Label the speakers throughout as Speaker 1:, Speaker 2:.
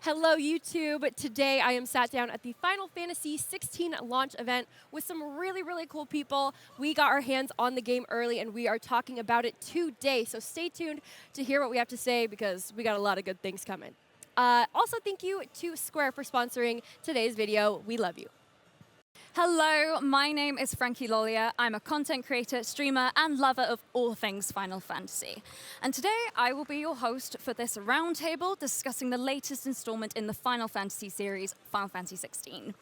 Speaker 1: Hello, YouTube. Today I am sat down at the Final Fantasy XVI launch event with some really, really cool people. We got our hands on the game early and we are talking about it today. So stay tuned to hear what we have to say because we got a lot of good things coming. Also, thank you to Square for sponsoring today's video. We love you.
Speaker 2: Hello, my name is Frankie Lollier. I'm a content creator, streamer, and lover of all things Final Fantasy. And today I will be your host for this roundtable discussing the latest installment in the Final Fantasy series, Final Fantasy XVI.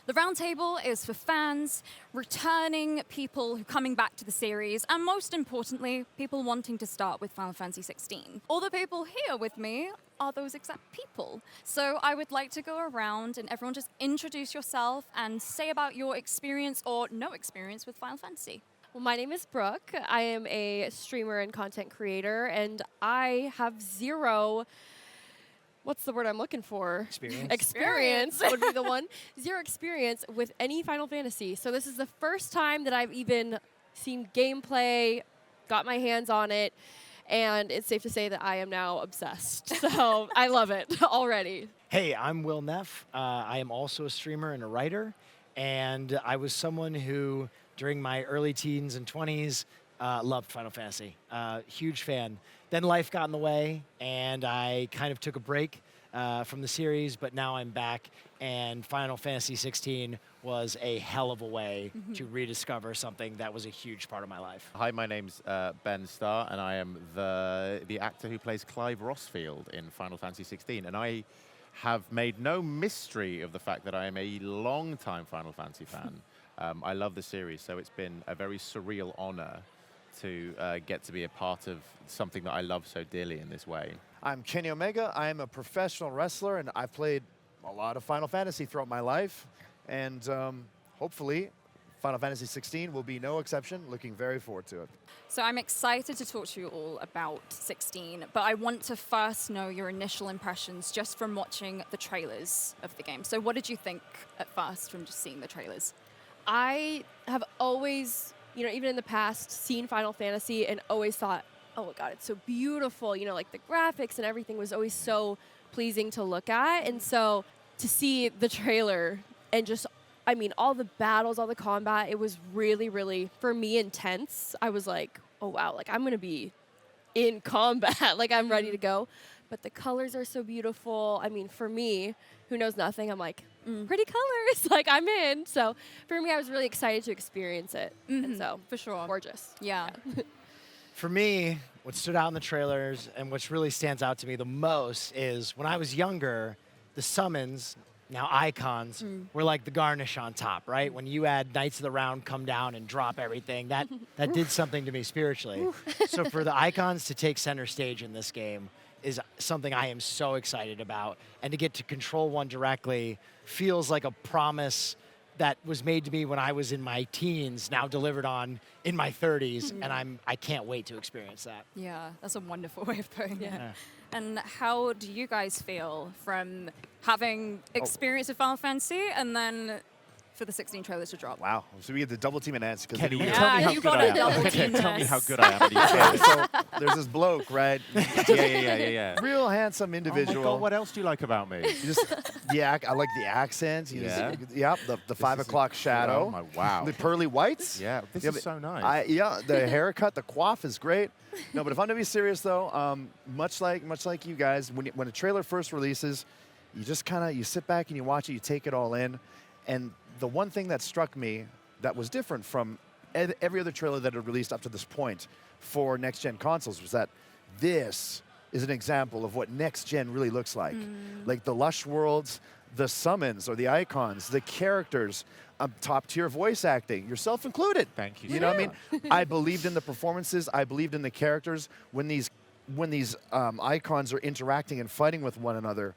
Speaker 2: The roundtable is for fans, returning people coming back to the series, and most importantly, people wanting to start with Final Fantasy XVI. All the people here with me are those exact people. So I would like to go around and everyone just introduce yourself and say about your experience or no experience with Final Fantasy.
Speaker 1: Well, my name is Brooke. I am a streamer and content creator, and I have zero... What's the word I'm looking for? Experience would be the one. Zero experience with any Final Fantasy. So this is the first time that I've even seen gameplay, got my hands on it, and it's safe to say that I am now obsessed. So I love it already.
Speaker 3: Hey, I'm Will Neff. I am also a streamer and a writer, and I was someone who, during my early teens and 20s, loved Final Fantasy. Huge fan. Then life got in the way, and I kind of took a break from the series, but now I'm back, and Final Fantasy XVI was a hell of a way to rediscover something that was a huge part of my life.
Speaker 4: Hi, my name's Ben Starr, and I am the actor who plays Clive Rossfield in Final Fantasy XVI, and I have made no mystery of the fact that I am a long-time Final Fantasy fan. I love the series, so it's been a very surreal honor to get to be a part of something that I love so dearly in this way.
Speaker 5: I'm Kenny Omega. I'm a professional wrestler, and I've played a lot of Final Fantasy throughout my life. And hopefully, Final Fantasy XVI will be no exception. Looking very forward to it.
Speaker 2: So I'm excited to talk to you all about 16, but I want to first know your initial impressions just from watching the trailers of the game. So what did you think at first from just seeing the trailers?
Speaker 1: I have always, even in the past, seen Final Fantasy and always thought, oh my God, it's so beautiful. Like the graphics and everything was always so pleasing to look at. And so to see the trailer and just, all the battles, all the combat, it was really, really, for me, intense. I was like, oh wow, I'm going to be in combat. I'm ready to go. But the colors are so beautiful. For me, who knows nothing, I'm like, pretty colors, I'm in. So for me, I was really excited to experience it. And so,
Speaker 2: for sure.
Speaker 1: Gorgeous.
Speaker 2: Yeah.
Speaker 3: For me, what stood out in the trailers and what really stands out to me the most is when I was younger, the summons, now icons, were like the garnish on top, right? When you had Knights of the Round come down and drop everything, that did something to me spiritually. So for the icons to take center stage in this game is something I am so excited about. And to get to control one directly feels like a promise that was made to me when I was in my teens, now delivered on in my 30s, and I can't wait to experience that.
Speaker 2: Yeah, that's a wonderful way of putting it.
Speaker 3: Yeah.
Speaker 2: And how do you guys feel from having experience with Final Fantasy and then for the 16 trailers to drop?
Speaker 5: Wow. So we get the double team enhanced.
Speaker 4: Kenny,
Speaker 2: Yeah, you got a double team
Speaker 4: Tell me
Speaker 2: this.
Speaker 4: how good I am at these
Speaker 5: Yeah,
Speaker 4: games.
Speaker 5: so there's this bloke, right?
Speaker 4: Yeah.
Speaker 5: Real handsome
Speaker 4: Oh
Speaker 5: individual.
Speaker 4: my God, what else do you like about me?
Speaker 5: I like the accent.
Speaker 4: Yeah?
Speaker 5: Yep, the 5 o'clock shadow.
Speaker 4: Oh my, wow.
Speaker 5: The pearly whites.
Speaker 4: Yeah, this
Speaker 5: Yeah,
Speaker 4: is
Speaker 5: but
Speaker 4: so nice.
Speaker 5: The haircut, the coif is great. No, but if I'm to be serious though, much like you guys, when a trailer first releases, you just you sit back and you watch it, you take it all in, and the one thing that struck me that was different from every other trailer that had released up to this point for next-gen consoles was that this is an example of what next-gen really looks like. Like the lush worlds, the summons or the icons, the characters, top-tier voice acting, yourself included.
Speaker 4: Thank you.
Speaker 5: You know what I mean? I believed in the performances. I believed in the characters. When these icons are interacting and fighting with one another,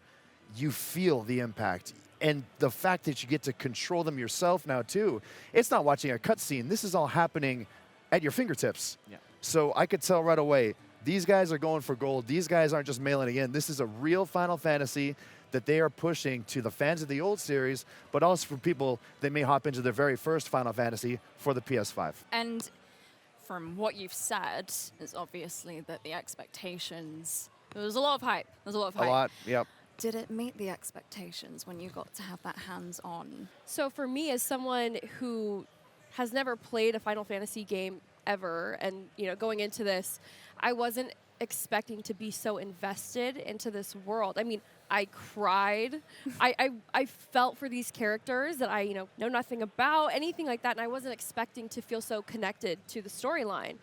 Speaker 5: you feel the impact. And the fact that you get to control them yourself now, too. It's not watching a cutscene. This is all happening at your fingertips.
Speaker 4: Yeah.
Speaker 5: So I could tell right away, these guys are going for gold. These guys aren't just mailing it in. This is a real Final Fantasy that they are pushing to the fans of the old series, but also for people that may hop into their very first Final Fantasy for the PS5.
Speaker 2: And from what you've said, is obviously that the expectations, there was a lot of hype.
Speaker 5: A lot, yep.
Speaker 2: did it meet the expectations when you got to have that hands-on?
Speaker 1: So for me, as someone who has never played a Final Fantasy game ever, and going into this, I wasn't expecting to be so invested into this world. I mean, I cried. I felt for these characters that I know nothing about, anything like that, and I wasn't expecting to feel so connected to the storyline.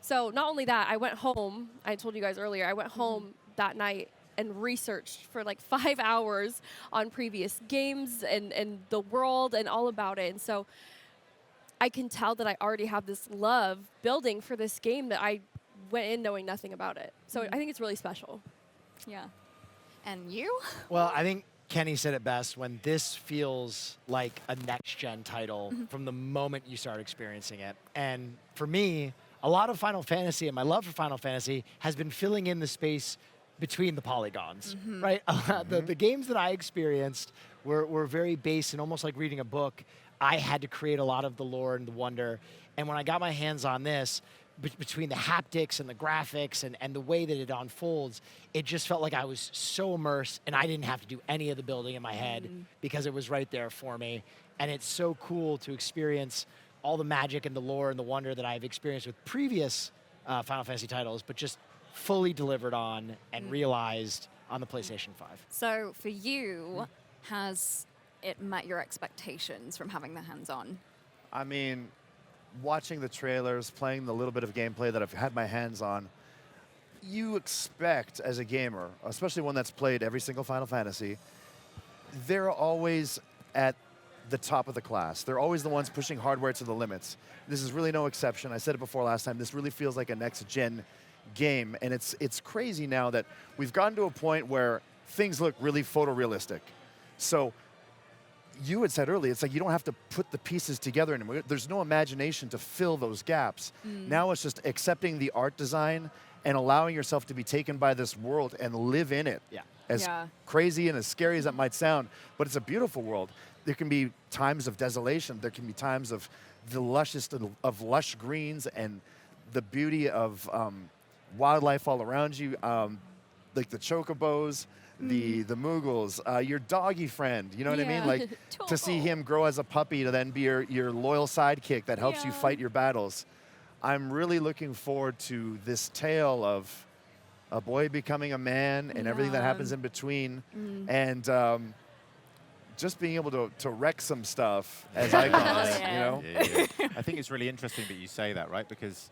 Speaker 1: So not only that, I went home. I told you guys earlier, I went home that night and researched for like 5 hours on previous games and the world and all about it. And so I can tell that I already have this love building for this game that I went in knowing nothing about it. So I think it's really special.
Speaker 2: Yeah. And you?
Speaker 3: Well, I think Kenny said it best when this feels like a next-gen title from the moment you start experiencing it. And for me, a lot of Final Fantasy and my love for Final Fantasy has been filling in the space between the polygons, right? The games that I experienced were very base and almost like reading a book. I had to create a lot of the lore and the wonder. And when I got my hands on this, between the haptics and the graphics and the way that it unfolds, it just felt like I was so immersed and I didn't have to do any of the building in my head because it was right there for me. And it's so cool to experience all the magic and the lore and the wonder that I've experienced with previous Final Fantasy titles, but just fully delivered on and realized on the PlayStation 5.
Speaker 2: So for you, has it met your expectations from having the hands-on?
Speaker 5: I mean, watching the trailers, playing the little bit of gameplay that I've had my hands on, you expect as a gamer, especially one that's played every single Final Fantasy, they're always at the top of the class. They're always the ones pushing hardware to the limits. This is really no exception. I said it before last time. This really feels like a next-gen game, and it's crazy now that we've gotten to a point where things look really photorealistic. So you had said earlier, it's like you don't have to put the pieces together anymore. There's no imagination to fill those gaps. Now it's just accepting the art design and allowing yourself to be taken by this world and live in it.
Speaker 3: Yeah.
Speaker 5: As crazy and as scary as that might sound, but it's a beautiful world. There can be times of desolation. There can be times of the lushest of lush greens and the beauty of wildlife all around you, like the chocobos, the Moogles, your doggy friend, you know what I mean? Like to see him grow as a puppy to then be your loyal sidekick that helps you fight your battles. I'm really looking forward to this tale of a boy becoming a man and everything that happens in between, and just being able to wreck some stuff, as I call it, you know?
Speaker 4: I think it's really interesting that you say that, right? Because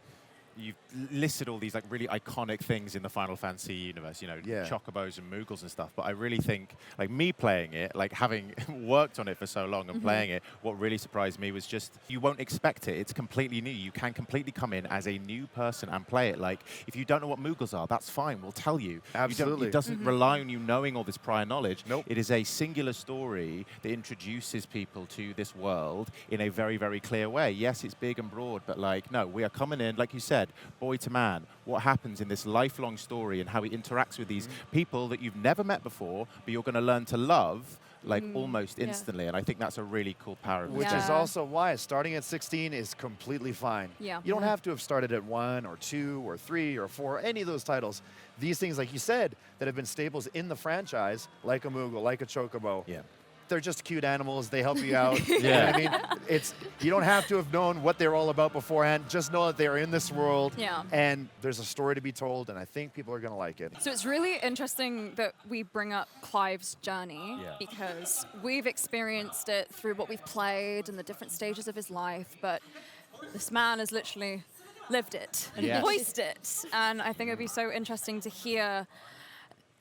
Speaker 4: you've listed all these like really iconic things in the Final Fantasy universe, chocobos and Moogles and stuff. But I really think, like me playing it, like having worked on it for so long and playing it, what really surprised me was just you won't expect it. It's completely new. You can completely come in as a new person and play it. Like if you don't know what Moogles are, that's fine. We'll tell you.
Speaker 5: Absolutely.
Speaker 4: It doesn't rely on you knowing all this prior knowledge.
Speaker 5: Nope.
Speaker 4: It is a singular story that introduces people to this world in a very, very clear way. Yes, it's big and broad, but like, no, we are coming in, like you said, boy to man, what happens in this lifelong story and how he interacts with these people that you've never met before, but you're going to learn to love like almost instantly. And I think that's a really cool power of
Speaker 5: Which is also why starting at 16 is completely fine.
Speaker 2: Yeah.
Speaker 5: You don't have to have started at 1 or 2 or 3 or 4, any of those titles. These things, like you said, that have been staples in the franchise, like a Moogle, like a Chocobo.
Speaker 4: Yeah.
Speaker 5: They're just cute animals. They help you out. You know what I mean? You don't have to have known what they're all about beforehand. Just know that they're in this world, and there's a story to be told, and I think people are going to like it.
Speaker 2: So it's really interesting that we bring up Clive's journey because we've experienced it through what we've played and the different stages of his life, but this man has literally lived it and voiced it. And I think it'd be so interesting to hear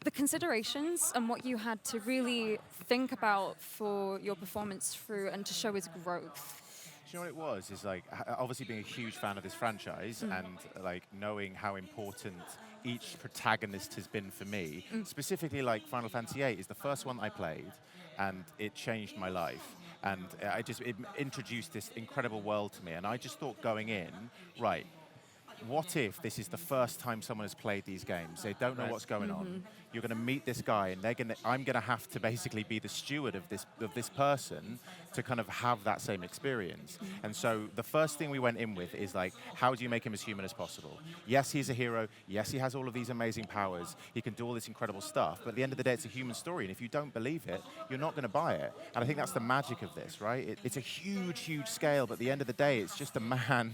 Speaker 2: the considerations and what you had to really think about for your performance through and to show his growth.
Speaker 4: Do you know what it was? Is like obviously being a huge fan of this franchise and like knowing how important each protagonist has been for me. Specifically, like Final Fantasy VIII is the first one I played, and it changed my life. And it introduced this incredible world to me. And I just thought going in, right, what if this is the first time someone has played these games? They don't know what's going on. You're going to meet this guy, and I'm going to have to basically be the steward of this person to kind of have that same experience. And so the first thing we went in with is like, how do you make him as human as possible? Yes, he's a hero. Yes, he has all of these amazing powers. He can do all this incredible stuff. But at the end of the day, it's a human story. And if you don't believe it, you're not going to buy it. And I think that's the magic of this, right? It's a huge, huge scale. But at the end of the day, it's just a man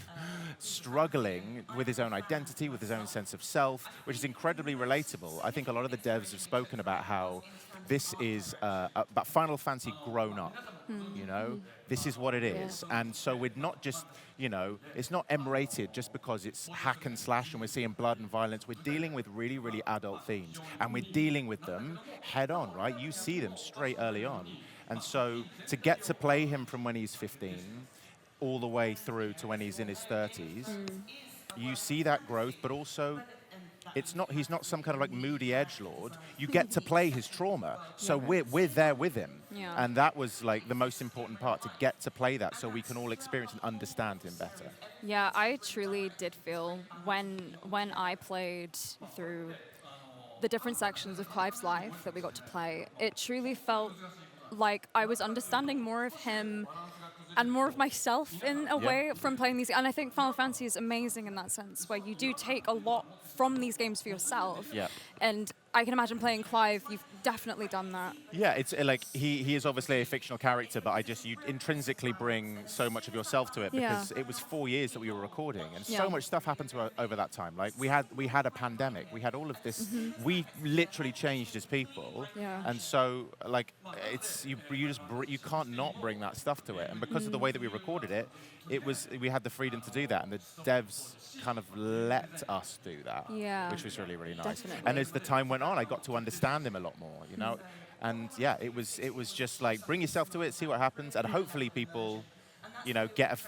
Speaker 4: struggling with his own identity, with his own sense of self, which is incredibly relatable. I think a lot of the devs have spoken about how this is about Final Fantasy grown up. You know, this is what it is. And so we're not just, you know, it's not M-rated just because it's hack and slash and we're seeing blood and violence. We're dealing with really, really adult themes, and we're dealing with them head on, right? You see them straight early on. And so to get to play him from when he's 15 all the way through to when he's in his 30s, you see that growth, but also he's not some kind of like moody edgelord. You get to play his trauma. So we're there with him.
Speaker 2: Yeah.
Speaker 4: And that was like the most important part, to get to play that so we can all experience and understand him better.
Speaker 2: Yeah, I truly did feel when I played through the different sections of Clive's life that we got to play, it truly felt like I was understanding more of him and more of myself in a way from playing these. And I think Final Fantasy is amazing in that sense, where you do take a lot from these games for yourself.
Speaker 4: Yeah.
Speaker 2: And I can imagine playing Clive, you've definitely done that.
Speaker 4: Yeah, it's like he is obviously a fictional character, but you intrinsically bring so much of yourself to it, because it was 4 years that we were recording, and so much stuff happened over that time. Like we had a pandemic, we had all of this. We literally changed as people, and so like you can't not bring that stuff to it. And because of the way that we recorded it, we had the freedom to do that, and the devs kind of let us do that, which was really, really nice.
Speaker 2: Definitely.
Speaker 4: And as the time went on, I got to understand him a lot more, you know. And yeah, it was just like, bring yourself to it, see what happens, and hopefully people, you know, get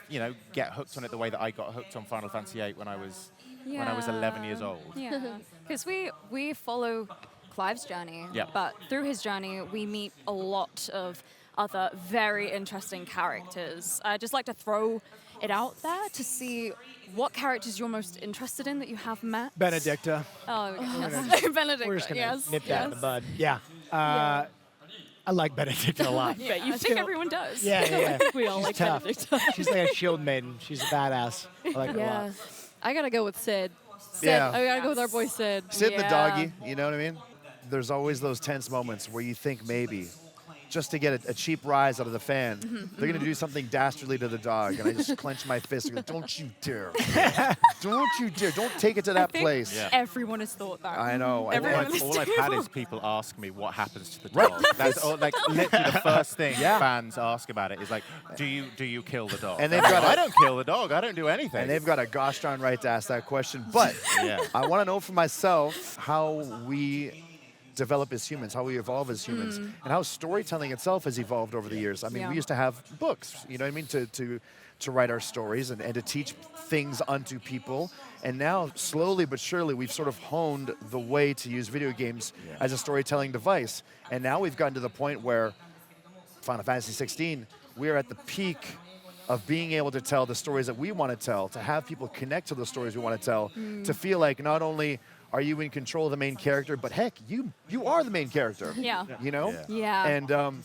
Speaker 4: hooked on it the way that I got hooked on Final Fantasy VIII when I was 11 years old.
Speaker 2: Yeah, because we follow Clive's journey, but through his journey, we meet a lot of other very interesting characters. I'd just like to throw it out there to see what characters you're most interested in that you have met.
Speaker 3: Benedicta.
Speaker 2: Oh,
Speaker 3: Benedicta.
Speaker 2: Benedicta.
Speaker 3: We're just going to
Speaker 2: yes,
Speaker 3: nip that in the bud. Yeah. I like Benedicta a lot.
Speaker 2: I think everyone does.
Speaker 3: Yeah.
Speaker 1: We all
Speaker 3: She's
Speaker 1: like
Speaker 3: tough.
Speaker 1: Benedicta.
Speaker 3: She's like a shield maiden. She's a badass. I like her a lot.
Speaker 1: I gotta go with Sid.
Speaker 5: Yeah.
Speaker 1: I gotta go with our boy Sid.
Speaker 5: Sid the doggy, you know what I mean? There's always those tense moments where you think maybe, just to get a cheap rise out of the fan, they're going to do something dastardly to the dog. And I just clench my fist and go, don't you dare. Don't you dare. Don't take it to that place.
Speaker 4: Yeah.
Speaker 2: Everyone has thought that.
Speaker 5: I know.
Speaker 4: All I've had is people ask me what happens to the dog. That's all, like literally the first thing fans ask about it is like, do you kill the dog?
Speaker 5: And they've got
Speaker 4: I don't kill the dog. I don't do anything.
Speaker 5: And they've got a gosh darn right to ask that question. But I want to know for myself how we develop as humans, how we evolve as humans, and how storytelling itself has evolved over the years. I mean, we used to have books, you know what I mean, to write our stories and to teach things unto people. And now, slowly but surely, we've sort of honed the way to use video games as a storytelling device. And now we've gotten to the point where Final Fantasy 16, we're at the peak of being able to tell the stories that we want to tell, to have people connect to the stories we want to tell, to feel like not only are you in control of the main character, but heck, you are the main character.
Speaker 2: Yeah.
Speaker 5: You know?
Speaker 2: Yeah.
Speaker 5: And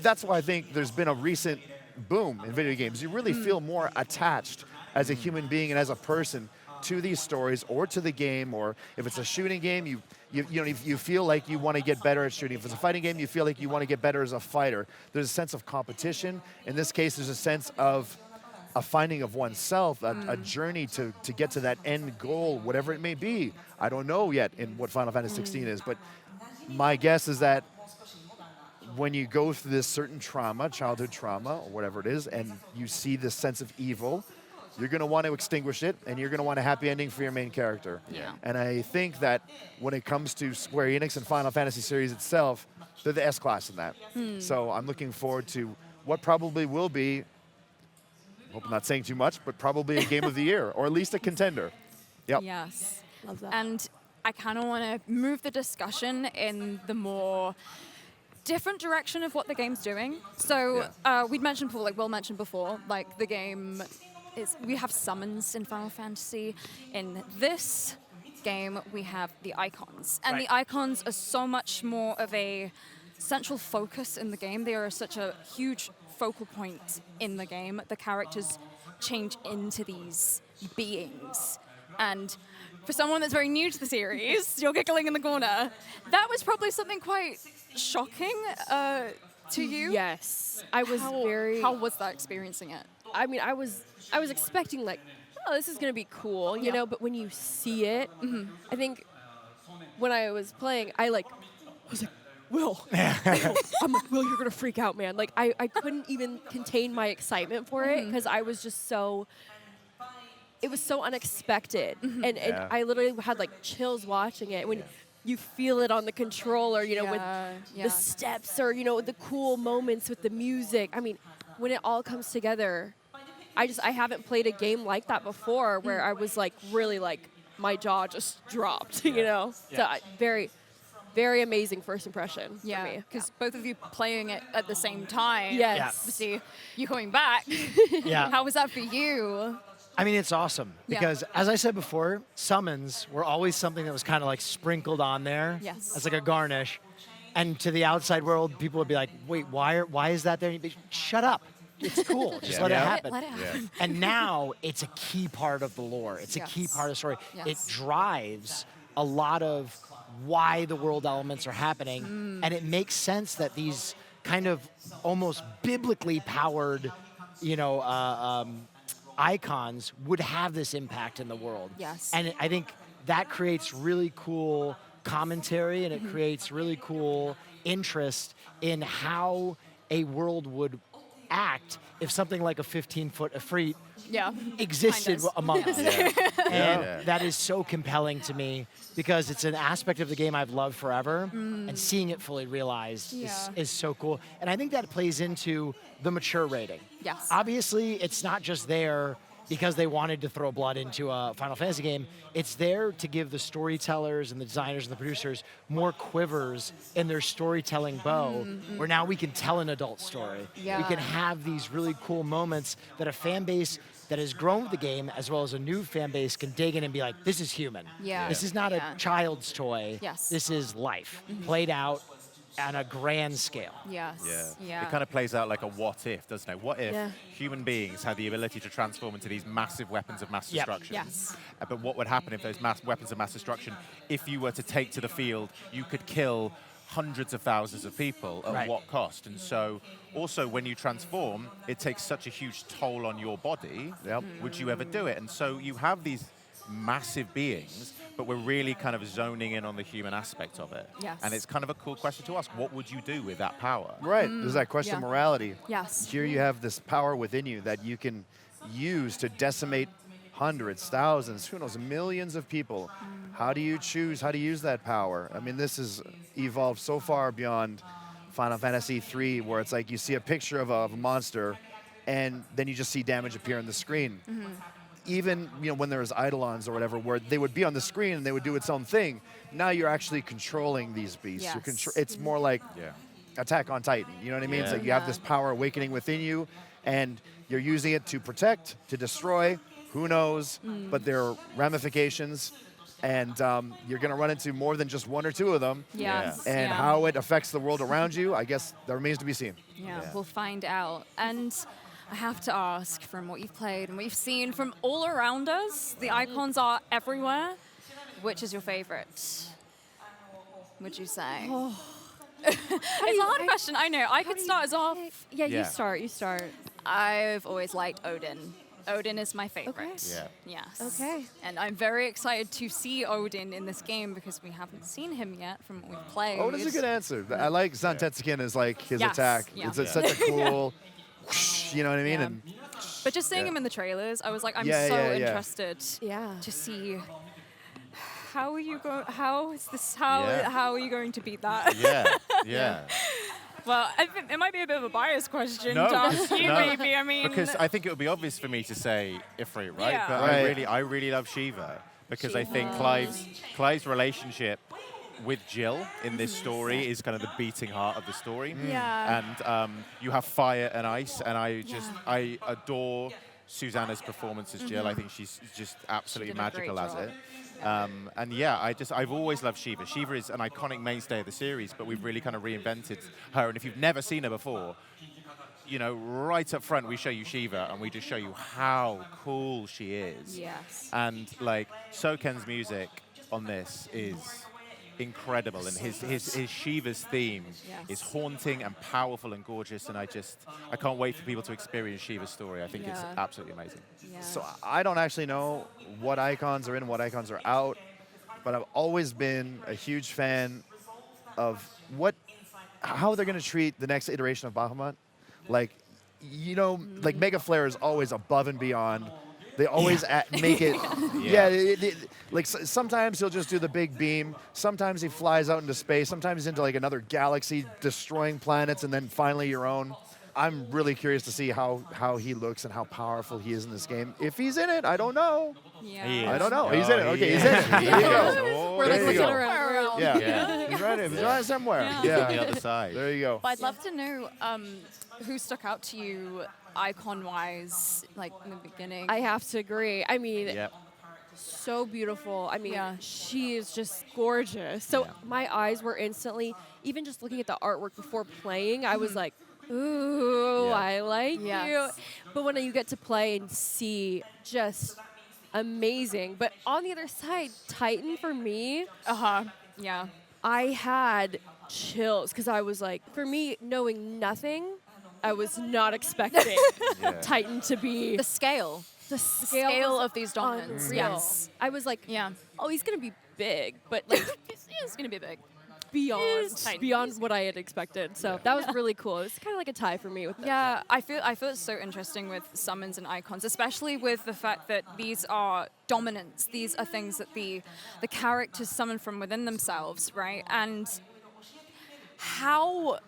Speaker 5: that's why I think there's been a recent boom in video games. You really feel more attached as a human being and as a person to these stories or to the game, or if it's a shooting game, you feel like you want to get better at shooting. If it's a fighting game, you feel like you want to get better as a fighter. There's a sense of competition. In this case, there's a sense of a finding of oneself, a journey to get to that end goal, whatever it may be. I don't know yet in what Final Fantasy 16 is, but my guess is that when you go through this certain trauma, childhood trauma, or whatever it is, and you see this sense of evil, you're going to want to extinguish it, and you're going to want a happy ending for your main character.
Speaker 2: Yeah.
Speaker 5: And I think that when it comes to Square Enix and Final Fantasy series itself, they're the S-class in that. So I'm looking forward to what probably will be, hope I'm not saying too much, but probably a game of the year, or at least a contender. Yep.
Speaker 2: Yes.
Speaker 1: Love that.
Speaker 2: And I kind of want to move the discussion in the more different direction of what the game's doing. So we'd mentioned before, like Will mentioned before, like the game we have summons in Final Fantasy. In this game, we have the icons. And
Speaker 3: Right.
Speaker 2: the icons are so much more of a central focus in the game. They are such a huge focal point in the game. The characters change into these beings. And for someone that's very new to the series, you're giggling in the corner. That was probably something quite shocking to you.
Speaker 1: Yes, I was very.
Speaker 2: How was that experiencing it?
Speaker 1: I mean, I was expecting like, oh, this is gonna be cool, you
Speaker 2: Yeah.
Speaker 1: know. But when you see it, I think when I was playing, I was like, Will, I'm like, Will, you're gonna freak out, man. Like, I couldn't even contain my excitement for it because I was just so. It was so unexpected, and
Speaker 5: Yeah.
Speaker 1: I literally had like chills watching it when. You feel it on the controller, you know, with the steps or, you know, the cool moments with the music. I mean, when it all comes together, I haven't played a game like that before where I was like really like my jaw just dropped, you know? So very, very amazing first impression for
Speaker 2: Yeah,
Speaker 1: me.
Speaker 2: because both of you playing it at the same time.
Speaker 1: Yes.
Speaker 3: Yeah.
Speaker 2: Obviously, you coming back.
Speaker 3: Yeah.
Speaker 2: How was that for you?
Speaker 3: I mean, it's awesome
Speaker 2: Yeah.
Speaker 3: because, as I said before, summons were always something that was kind of like sprinkled on there
Speaker 2: Yes.
Speaker 3: as like a garnish. And to the outside world, people would be like, "Wait, why is that there?" And you'd be, shut up. It's cool. Just
Speaker 4: Yeah.
Speaker 3: let it
Speaker 4: Yeah.
Speaker 3: happen.
Speaker 2: Let it happen.
Speaker 3: And now it's a key part of the lore. It's a key
Speaker 2: Yes.
Speaker 3: part of the story.
Speaker 2: Yes.
Speaker 3: It drives a lot of why the world elements are happening, and it makes sense that these kind of almost biblically powered, you know, icons would have this impact in the world.
Speaker 2: Yes.
Speaker 3: And I think that creates really cool commentary, and it creates really cool interest in how a world would act if something like a 15-foot Ifrit
Speaker 2: Yeah.
Speaker 3: existed
Speaker 2: Kind of.
Speaker 3: among us.
Speaker 4: Yeah.
Speaker 3: And
Speaker 4: Yeah.
Speaker 3: that is so compelling to me because it's an aspect of the game I've loved forever, and seeing it fully realized
Speaker 2: Yeah.
Speaker 3: is so cool. And I think that plays into the mature rating.
Speaker 2: Yes.
Speaker 3: Obviously, it's not just there because they wanted to throw blood into a Final Fantasy game. It's there to give the storytellers and the designers and the producers more quivers in their storytelling bow, where now we can tell an adult story.
Speaker 2: Yeah.
Speaker 3: We can have these really cool moments that a fan base that has grown with the game, as well as a new fan base, can dig in and be like, this is human.
Speaker 2: Yeah.
Speaker 3: This is not
Speaker 2: Yeah.
Speaker 3: a child's toy.
Speaker 2: Yes.
Speaker 3: This is life, played out on a grand scale.
Speaker 2: Yes.
Speaker 4: Yeah.
Speaker 2: Yeah.
Speaker 4: It kind of plays out like a what if, doesn't it? What if
Speaker 1: Yeah.
Speaker 4: human beings had the ability to transform into these massive weapons of mass
Speaker 3: Yep.
Speaker 4: destruction?
Speaker 2: Yes.
Speaker 4: But what would happen if those weapons of mass destruction, if you were to take to the field, you could kill hundreds of thousands of people at
Speaker 3: Right.
Speaker 4: what cost? And so also when you transform, it takes such a huge toll on your body.
Speaker 5: Yep.
Speaker 4: Would you ever do it? And so you have these massive beings, but we're really kind of zoning in on the human aspect of it.
Speaker 2: Yes.
Speaker 4: And it's kind of a cool question to ask. What would you do with that power?
Speaker 5: Right. There's that question
Speaker 2: yeah.
Speaker 5: of morality.
Speaker 2: Yes.
Speaker 5: Here you have this power within you that you can use to decimate hundreds, thousands, who knows, millions of people. How do you choose how to use that power? I mean, this has evolved so far beyond Final Fantasy III, where it's like you see a picture of a monster, and then you just see damage appear on the screen. Even when there was Eidolons or whatever, where they would be on the screen and they would do its own thing. Now you're actually controlling these beasts. You're
Speaker 2: Yes.
Speaker 5: it's more like
Speaker 4: Yeah.
Speaker 5: Attack on Titan. You know what I mean? It's
Speaker 4: Yeah.
Speaker 5: like you have
Speaker 2: Yeah.
Speaker 5: this power awakening within you, and you're using it to protect, to destroy. Who knows? But there are ramifications, and you're going to run into more than just one or two of them.
Speaker 2: Yes.
Speaker 5: And
Speaker 2: yeah.
Speaker 5: how it affects the world around you, I guess that remains to be seen.
Speaker 2: Yeah,
Speaker 4: Yeah.
Speaker 2: we'll find out. And I have to ask, from what you've played and what you've seen from all around us, the icons are everywhere. Which is your favorite? Would you say? It's a hard question. I know. I could start us off.
Speaker 1: Yeah,
Speaker 4: Yeah.
Speaker 1: you start.
Speaker 2: I've always liked Odin. Odin is my favorite.
Speaker 4: Yeah.
Speaker 2: Yes.
Speaker 1: Okay.
Speaker 2: And I'm very excited to see Odin in this game because we haven't seen him yet from what we've played.
Speaker 5: Oh, that's a good answer. I like Zantetsuken as like his
Speaker 2: Yes,
Speaker 5: attack.
Speaker 2: yeah.
Speaker 5: It's such a cool, whoosh, you know what I mean?
Speaker 2: Yeah.
Speaker 5: And
Speaker 2: But just seeing
Speaker 5: Yeah.
Speaker 2: him in the trailers, I was like, I'm
Speaker 5: Yeah,
Speaker 2: so
Speaker 5: yeah, yeah.
Speaker 2: interested
Speaker 1: Yeah.
Speaker 2: to see how are you going. How is this? How
Speaker 4: Yeah.
Speaker 2: how are you going to beat that?
Speaker 4: Yeah, yeah.
Speaker 2: Well, I think it might be a bit of a biased question
Speaker 4: No,
Speaker 2: to ask you,
Speaker 4: no.
Speaker 2: maybe. I mean,
Speaker 4: Because I think it would be obvious for me to say Ifrit, right?
Speaker 2: Yeah.
Speaker 4: But
Speaker 5: Right.
Speaker 4: I really love Shiva because I think
Speaker 2: Shiva.
Speaker 4: Clive's relationship with Jill in this story is kind of the beating heart of the story.
Speaker 2: Yeah.
Speaker 4: And you have fire and ice, and I
Speaker 2: Yeah.
Speaker 4: I adore Susanna's performance as Jill. I think she's just absolutely
Speaker 2: did a great
Speaker 4: magical as
Speaker 2: job.
Speaker 4: it. And yeah, I've always loved Shiva. Shiva is an iconic mainstay of the series, but we've really kind of reinvented her. And if you've never seen her before, you know, right up front, we show you Shiva, and we just show you how cool she is.
Speaker 2: Yes.
Speaker 4: And like Soken's music on this is incredible, and his Shiva's theme
Speaker 2: Yes.
Speaker 4: is haunting and powerful and gorgeous. And I can't wait for people to experience Shiva's story. I think it's
Speaker 2: Yeah.
Speaker 4: absolutely amazing.
Speaker 2: Yeah.
Speaker 5: So I don't actually know what icons are in, what icons are out, but I've always been a huge fan of how they're going to treat the next iteration of Bahamut. Like, you know, like Mega Flare is always above and beyond. They always make it, like sometimes he'll just do the big beam. Sometimes he flies out into space. Sometimes he's into like another galaxy, destroying planets, and then finally your own. I'm really curious to see how he looks and how powerful he is in this game. If he's in it, I don't know.
Speaker 2: Yeah.
Speaker 4: He is.
Speaker 5: I don't know. He's
Speaker 4: Oh,
Speaker 5: in it.
Speaker 4: he
Speaker 5: Okay,
Speaker 4: is.
Speaker 5: he's in it.
Speaker 4: He
Speaker 5: There you
Speaker 4: is.
Speaker 5: go.
Speaker 4: Oh,
Speaker 1: We're like
Speaker 5: there you
Speaker 1: looking
Speaker 5: go.
Speaker 1: around.
Speaker 5: Yeah,
Speaker 4: Yeah.
Speaker 5: he's right. He's right somewhere.
Speaker 2: Yeah.
Speaker 5: Yeah,
Speaker 4: on the other side.
Speaker 5: there you go.
Speaker 2: But I'd love to know who stuck out to you icon-wise, like in the beginning.
Speaker 1: I have to agree. I mean,
Speaker 4: Yep.
Speaker 1: so beautiful. I mean,
Speaker 2: Yeah.
Speaker 1: she is just gorgeous. So
Speaker 4: Yeah.
Speaker 1: my eyes were instantly, even just looking at the artwork before playing, I was like, ooh,
Speaker 4: Yeah.
Speaker 1: I like
Speaker 2: Yes.
Speaker 1: you. But when you get to play and see just amazing. But on the other side, Titan for me,
Speaker 2: Yeah.
Speaker 1: I had chills because I was like, for me, knowing nothing, I was not expecting
Speaker 4: Yeah.
Speaker 1: Titan to be
Speaker 2: The scale.
Speaker 1: the
Speaker 2: Scale
Speaker 1: was
Speaker 2: of these dominants.
Speaker 1: unreal.
Speaker 2: Yes.
Speaker 1: I was like,
Speaker 2: Yeah.
Speaker 1: oh, he's gonna be big, but like
Speaker 2: It's going to be big.
Speaker 1: beyond
Speaker 2: Titan.
Speaker 1: beyond what I had expected. So that was really cool. It was kind of like a tie for me with them.
Speaker 2: Yeah, I feel it's so interesting with summons and icons, especially with the fact that these are dominants. These are things that the characters summon from within themselves, right? And how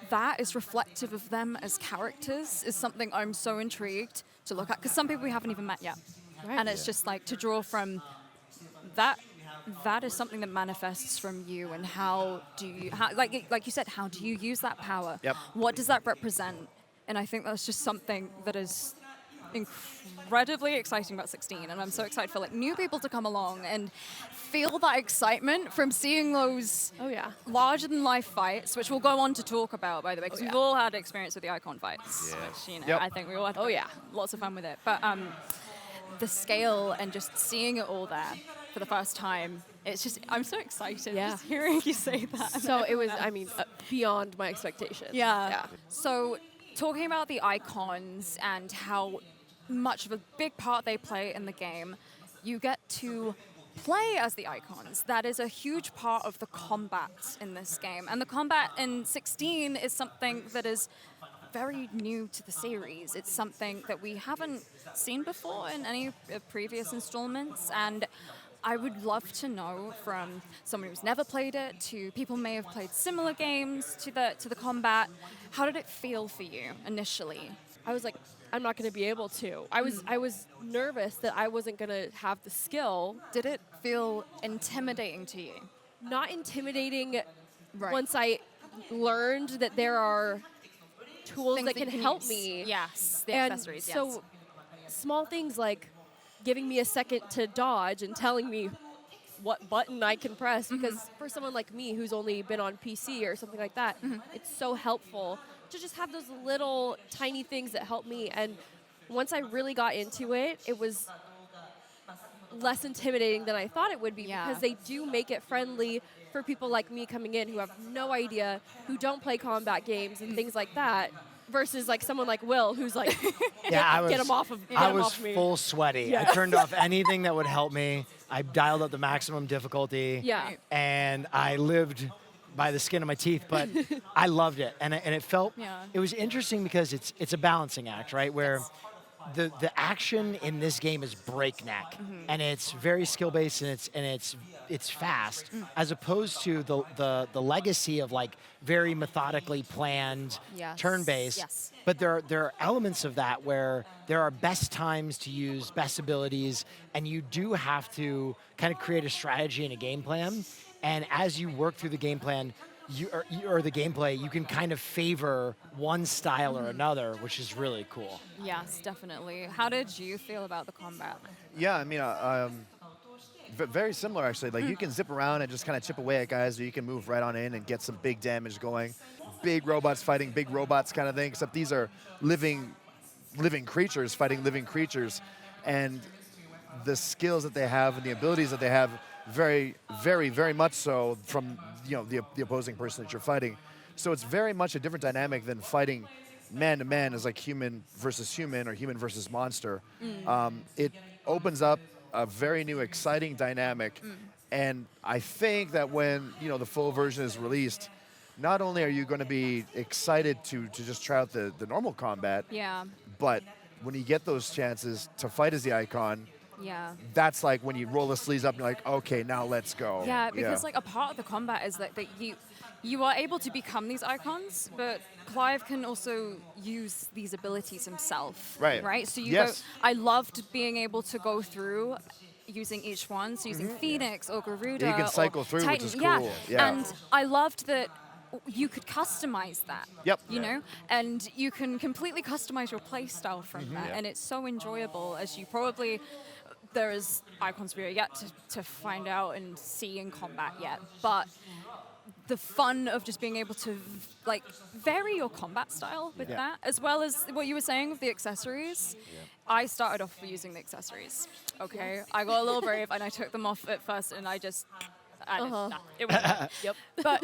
Speaker 2: that is reflective of them as characters is something I'm so intrigued to look at, because some people we haven't even met yet.
Speaker 1: Right.
Speaker 2: And it's just like to draw from that. That is something that manifests from you, and how do you, like you said, how do you use that power?
Speaker 5: Yep.
Speaker 2: What does that represent? And I think that's just something that is incredibly exciting about 16, and I'm so excited for like new people to come along and feel that excitement from seeing those
Speaker 1: Oh yeah.
Speaker 2: larger than life fights, which we'll go on to talk about, by the way, because
Speaker 1: Oh,
Speaker 2: we've
Speaker 1: yeah.
Speaker 2: all had experience with the icon fights,
Speaker 4: Yeah.
Speaker 2: which, you know,
Speaker 5: Yep.
Speaker 2: I think we all had
Speaker 1: Oh, yeah.
Speaker 2: lots of fun with it. But the scale and just seeing it all there for the first time, it's just, I'm so excited
Speaker 1: Yeah.
Speaker 2: just hearing you say that.
Speaker 1: So it was, I mean, beyond my expectations.
Speaker 2: Yeah.
Speaker 1: Yeah.
Speaker 2: So talking about the icons and how much of a big part they play in the game, you get to play as the icons. That is a huge part of the combat in this game. And the combat in 16 is something that is very new to the series. It's something that we haven't seen before in any previous installments. And I would love to know from someone who's never played it to people who may have played similar games to the combat. How did it feel for you initially?
Speaker 1: I was like, I'm not going to be able to. I was nervous that I wasn't going to have the skill.
Speaker 2: Did it feel intimidating to you?
Speaker 1: Not intimidating
Speaker 2: Right.
Speaker 1: once I learned that there are tools
Speaker 2: Things
Speaker 1: that
Speaker 2: you
Speaker 1: can help
Speaker 2: use.
Speaker 1: me.
Speaker 2: Yes, the
Speaker 1: And
Speaker 2: accessories, yes.
Speaker 1: so small things like giving me a second to dodge and telling me what button I can press, because for someone like me who's only been on PC or something like that, it's so helpful to just have those little tiny things that help me. And once I really got into it, it was less intimidating than I thought it would be,
Speaker 2: Yeah.
Speaker 1: because they do make it friendly for people like me coming in who have no idea, who don't play combat games and things like that, versus like someone like Will who's like,
Speaker 3: Yeah,
Speaker 1: get him off of
Speaker 3: I
Speaker 1: him
Speaker 3: was
Speaker 1: off me.
Speaker 3: full sweaty.
Speaker 1: Yeah.
Speaker 3: I turned off anything that would help me. I dialed up the maximum difficulty.
Speaker 1: Yeah.
Speaker 3: And I lived by the skin of my teeth, but I loved it. And it felt,
Speaker 2: Yeah.
Speaker 3: it was interesting because it's a balancing act, right? Where the action in this game is breakneck, and it's very skill based, and it's fast, as opposed to the legacy of like very methodically planned
Speaker 2: Yes.
Speaker 3: turn based.
Speaker 2: Yes.
Speaker 3: But there are elements of that where there are best times to use best abilities, and you do have to kind of create a strategy and a game plan. And as you work through the game plan, or the gameplay, you can kind of favor one style or another, which is really cool.
Speaker 2: Yes, definitely. How did you feel about the combat?
Speaker 5: Yeah, I mean, very similar actually. Like you can zip around and just kind of chip away at guys, or you can move right on in and get some big damage going. Big robots fighting big robots kind of thing, except these are living creatures fighting living creatures, and the skills that they have and the abilities that they have very, very, very much so from the opposing person that you're fighting. So it's very much a different dynamic than fighting man to man as like human versus human or human versus monster. It opens up a very new, exciting dynamic, and I think that when the full version is released, not only are you going to be excited to just try out the normal combat,
Speaker 2: Yeah.
Speaker 5: but when you get those chances to fight as the icon,
Speaker 2: Yeah.
Speaker 5: that's like when you roll the sleeves up and you're like, okay, now let's go.
Speaker 2: Yeah, because like a part of the combat is that you are able to become these icons, but Clive can also use these abilities himself.
Speaker 5: Right.
Speaker 2: Right? So
Speaker 5: Yes.
Speaker 2: I loved being able to go through using each one, so using Phoenix or Garuda.
Speaker 5: Yeah, you can
Speaker 2: or
Speaker 5: cycle through, which
Speaker 2: Titan.
Speaker 5: is cool. Yeah.
Speaker 2: And I loved that you could customize that.
Speaker 5: Yep.
Speaker 2: And you can completely customize your play style from that, and it's so enjoyable. As you probably, there is icons we are yet to find out and see in combat yet, but the fun of just being able to like vary your combat style with that, as well as what you were saying with the accessories. I started off using the accessories. Okay, I got a little brave and I took them off at first, and I just. It was
Speaker 1: Yep.
Speaker 2: But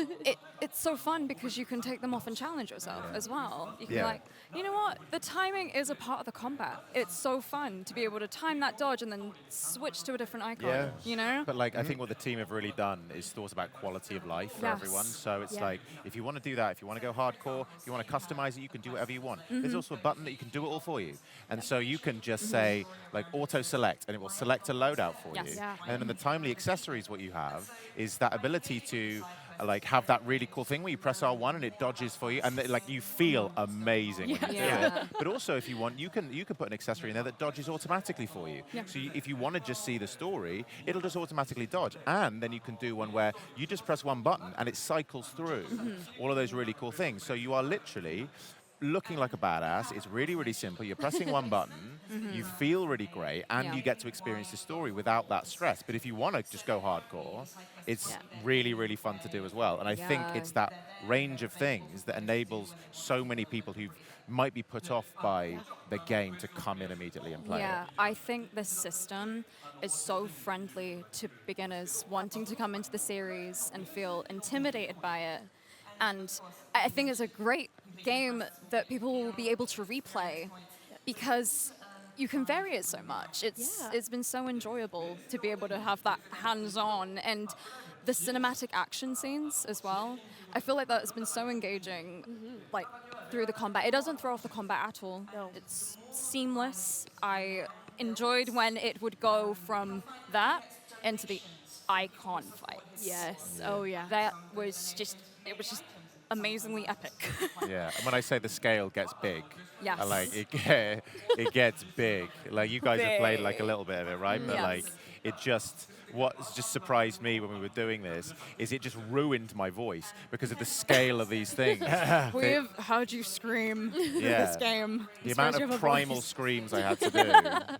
Speaker 2: it's so fun because you can take them off and challenge yourself as well. You can
Speaker 5: Yeah.
Speaker 2: like, you know what? The timing is a part of the combat. It's so fun to be able to time that dodge and then switch to a different icon.
Speaker 5: Yeah.
Speaker 2: You know?
Speaker 4: But like, I think what the team have really done is thought about quality of life for
Speaker 2: Yes.
Speaker 4: everyone. So it's
Speaker 1: Yeah.
Speaker 4: like, if you want to do that, if you want to go hardcore, if you want to customize it, you can do whatever you want. There's also a button that you can do it all for you. And so you can just say, like, auto-select, and it will select a loadout for
Speaker 2: Yes.
Speaker 4: you.
Speaker 2: Yeah.
Speaker 4: And then in the timely accessories, what you have is that ability to like have that really cool thing where you press R1 and it dodges for you, and like you feel amazing when you do
Speaker 2: Yeah.
Speaker 4: it. But also, if you want, you can put an accessory in there that dodges automatically for you.
Speaker 2: Yeah.
Speaker 4: So if you want to just see the story, it'll just automatically dodge. And then you can do one where you just press one button and it cycles through all of those really cool things. So you are literally looking like a badass. It's really, really simple. You're pressing one button, you feel really great, and
Speaker 2: Yeah.
Speaker 4: you get to experience the story without that stress. But if you want to just go hardcore, it's really, really fun to do as well. And I think
Speaker 2: Yeah.
Speaker 4: it's that range of things that enables so many people who might be put off by the game to come in immediately and play
Speaker 2: Yeah,
Speaker 4: it.
Speaker 2: I think this system is so friendly to beginners wanting to come into the series and feel intimidated by it. And I think it's a great game that people will be able to replay because you can vary it so much. It's been so enjoyable to be able to have that hands-on, and the cinematic action scenes as well. I feel like that's been so engaging, like through the combat. It doesn't throw off the combat at all.
Speaker 1: No.
Speaker 2: It's seamless. I enjoyed when it would go from that into the icon fights.
Speaker 1: Yes. Oh yeah.
Speaker 2: That was just, it was just amazingly epic.
Speaker 4: Yeah, and when I say the scale gets big,
Speaker 2: Yes.
Speaker 4: like it gets big. Like you guys have played like a little bit of it, right? But
Speaker 2: Yes.
Speaker 4: like it just, what just surprised me when we were doing this is it just ruined my voice because of the scale of these things.
Speaker 2: We have heard you scream
Speaker 4: Yeah.
Speaker 2: this game.
Speaker 4: The
Speaker 2: It's
Speaker 4: amount
Speaker 2: because you
Speaker 4: of
Speaker 2: have a
Speaker 4: primal
Speaker 2: voice.
Speaker 4: screams I had to do.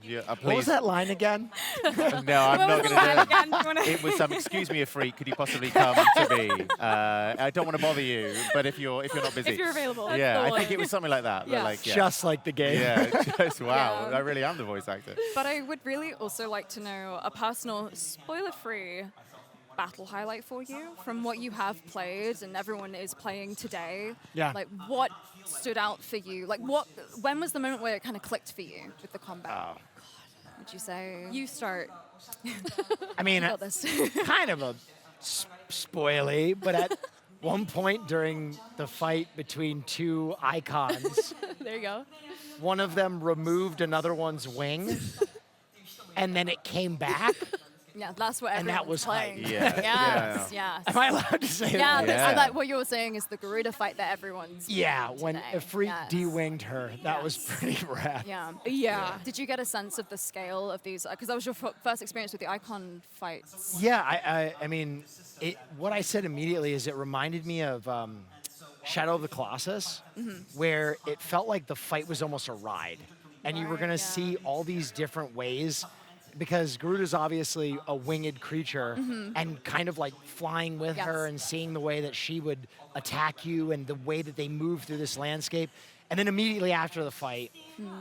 Speaker 4: Yeah,
Speaker 3: What was
Speaker 4: please.
Speaker 3: that line again?
Speaker 4: No, I'm
Speaker 2: What
Speaker 4: not
Speaker 2: was the
Speaker 4: going
Speaker 2: line
Speaker 4: to do it.
Speaker 2: again? Do you wanna-
Speaker 4: It was, excuse me, a freak. Could you possibly come to me? I don't want to bother you, but if you're not busy.
Speaker 2: If you're available.
Speaker 4: Yeah,
Speaker 2: That's the
Speaker 4: I think
Speaker 2: one.
Speaker 4: it was something like that. but
Speaker 2: Yeah.
Speaker 4: like, yeah.
Speaker 3: Just like the game.
Speaker 4: Yeah, just wow.
Speaker 2: Yeah.
Speaker 4: I really am the voice actor.
Speaker 2: But I would really also like to know a personal, spoiler-free battle highlight for you from what you have played and everyone is playing today.
Speaker 3: Yeah.
Speaker 2: Like, what stood out for you? Like, when was the moment where it kind of clicked for you with the combat? Would you say?
Speaker 1: You start.
Speaker 3: I mean,
Speaker 2: You got this.
Speaker 3: kind of a spoily, but at one point during the fight between two icons,
Speaker 1: There you go.
Speaker 3: one of them removed another one's wing, and then it came back.
Speaker 2: Yeah, that's what
Speaker 3: And that
Speaker 2: everyone's
Speaker 3: was
Speaker 2: playing.
Speaker 3: hype.
Speaker 4: Yeah.
Speaker 2: Yes, yes.
Speaker 3: Am I allowed to say
Speaker 2: Yeah,
Speaker 3: that?
Speaker 2: that's
Speaker 4: Yeah.
Speaker 2: like what you're saying is the Garuda fight that everyone's
Speaker 3: Yeah,
Speaker 2: playing
Speaker 3: when
Speaker 2: today.
Speaker 3: Ifrit
Speaker 2: Yes.
Speaker 3: de-winged her, that was
Speaker 2: Yes.
Speaker 3: pretty rad.
Speaker 2: Yeah.
Speaker 1: Yeah.
Speaker 2: Did you get a sense of the scale of these? Because that was your first experience with the icon fights.
Speaker 3: Yeah, I mean, what I said immediately is it reminded me of Shadow of the Colossus, where it felt like the fight was almost a ride, and you were
Speaker 2: Right,
Speaker 3: gonna
Speaker 2: yeah.
Speaker 3: see all these different ways, because Garuda's obviously a winged creature, and kind of like flying with
Speaker 2: Yes.
Speaker 3: her and seeing the way that she would attack you and the way that they move through this landscape. And then immediately after the fight,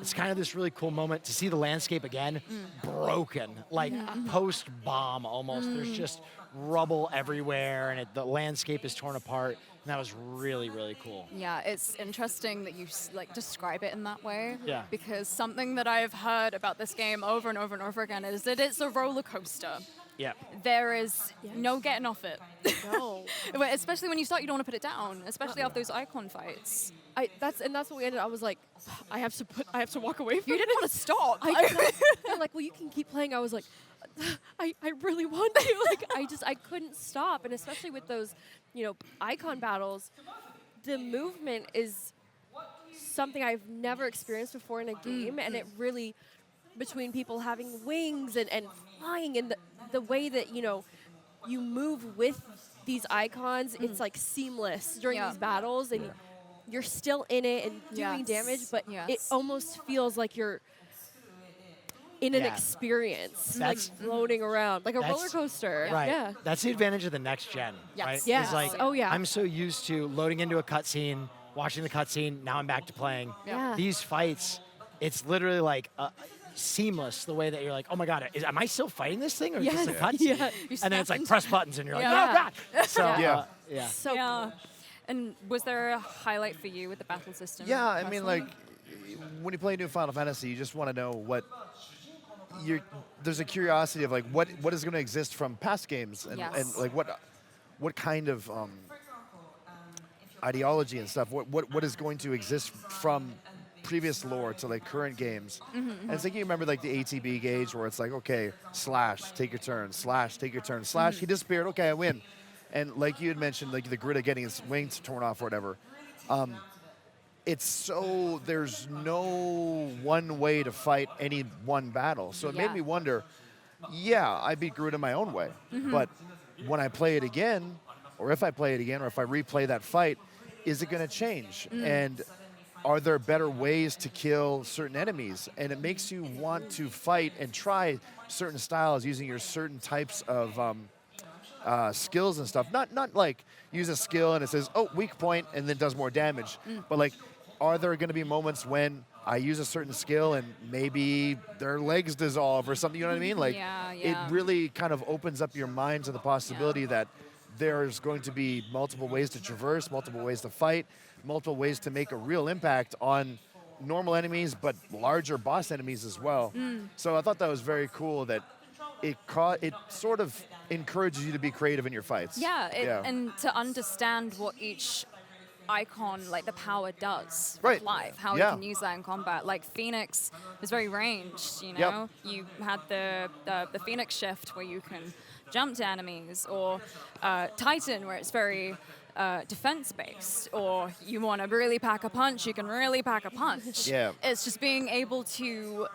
Speaker 3: it's kind of this really cool moment to see the landscape again, broken, like post-bomb almost. There's just rubble everywhere, and the landscape is torn apart. And that was really, really cool.
Speaker 2: Yeah, it's interesting that you like describe it in that way.
Speaker 3: Yeah.
Speaker 2: Because something that I've heard about this game over and over and over again is that it's a roller coaster.
Speaker 3: Yeah.
Speaker 2: There is no getting off it.
Speaker 1: No.
Speaker 2: But especially when you start, you don't want to put it down. Especially after those icon fights.
Speaker 1: That's what we ended. I was like, I have to walk away from
Speaker 2: You didn't want to stop.
Speaker 1: they're like, well, you can keep playing. I was like, I really want to. Like, I couldn't stop. And especially with those, icon battles, the movement is something I've never experienced before in a game. And it really, between people having wings and flying and the way that, you move with these icons, it's like seamless during
Speaker 2: Yeah.
Speaker 1: these battles. And you're still in it and doing
Speaker 2: Yes.
Speaker 1: damage, but it
Speaker 2: Yes.
Speaker 1: almost feels like you're in an
Speaker 3: Yeah.
Speaker 1: experience, like
Speaker 3: That's-
Speaker 1: floating around, like a
Speaker 3: That's-
Speaker 1: roller coaster.
Speaker 3: Right.
Speaker 1: Yeah.
Speaker 3: That's the advantage of the next gen,
Speaker 2: Yes.
Speaker 3: right?
Speaker 1: Yes.
Speaker 3: It's like,
Speaker 1: Oh, yeah.
Speaker 3: I'm so used to loading into a cutscene, watching the cutscene, now I'm back to playing.
Speaker 1: Yeah.
Speaker 3: These fights, it's literally like seamless the way that you're like, oh my God, am I still fighting this thing or is this a
Speaker 1: Yes.
Speaker 3: cutscene?
Speaker 1: Yeah.
Speaker 3: And then it's like press buttons and you're like,
Speaker 2: Yeah.
Speaker 3: oh God. So,
Speaker 5: Yeah.
Speaker 3: yeah.
Speaker 1: So
Speaker 2: Yeah. And was there a highlight for you with the battle system?
Speaker 5: Yeah, I mean,
Speaker 2: personally?
Speaker 5: like, when you play new Final Fantasy, you just want to know what there's a curiosity of like what is going to exist from past games and
Speaker 2: Yes.
Speaker 5: like what kind of ideology and stuff. What is going to exist from previous lore to like current games. And it's like you remember like the ATB gauge where it's like, okay, slash, take your turn, slash, take your turn, slash, he disappeared, okay, I win. And like you had mentioned, like the Garuda getting his wings torn off or whatever. It's so, there's no one way to fight any one battle. So it made
Speaker 2: Yeah.
Speaker 5: me wonder, yeah, I beat Garuda my own way. But when I play it again, or if I play it again, or if I replay that fight, is it going to change? And are there better ways to kill certain enemies? And it makes you want to fight and try certain styles using your certain types of skills and stuff. Not like use a skill and it says, oh, weak point, and then does more damage. But like, are there going to be moments when I use a certain skill and maybe their legs dissolve or something? You know what I mean? Like,
Speaker 2: Yeah.
Speaker 5: it really kind of opens up your mind to the possibility that there's going to be multiple ways to traverse, multiple ways to fight, multiple ways to make a real impact on normal enemies, but larger boss enemies as well. So I thought that was very cool that it sort of encourages you to be creative in your fights.
Speaker 2: Yeah, and to understand what each icon, like the power does
Speaker 5: Right.
Speaker 2: with life, how
Speaker 5: Yeah.
Speaker 2: you can use that in combat. Like Phoenix is very ranged, you
Speaker 5: Yep.
Speaker 2: know? You had the Phoenix shift where you can jump to enemies, or Titan where it's very defense-based, or you want to really pack a punch, you can really pack a punch.
Speaker 5: Yeah.
Speaker 2: It's just being able to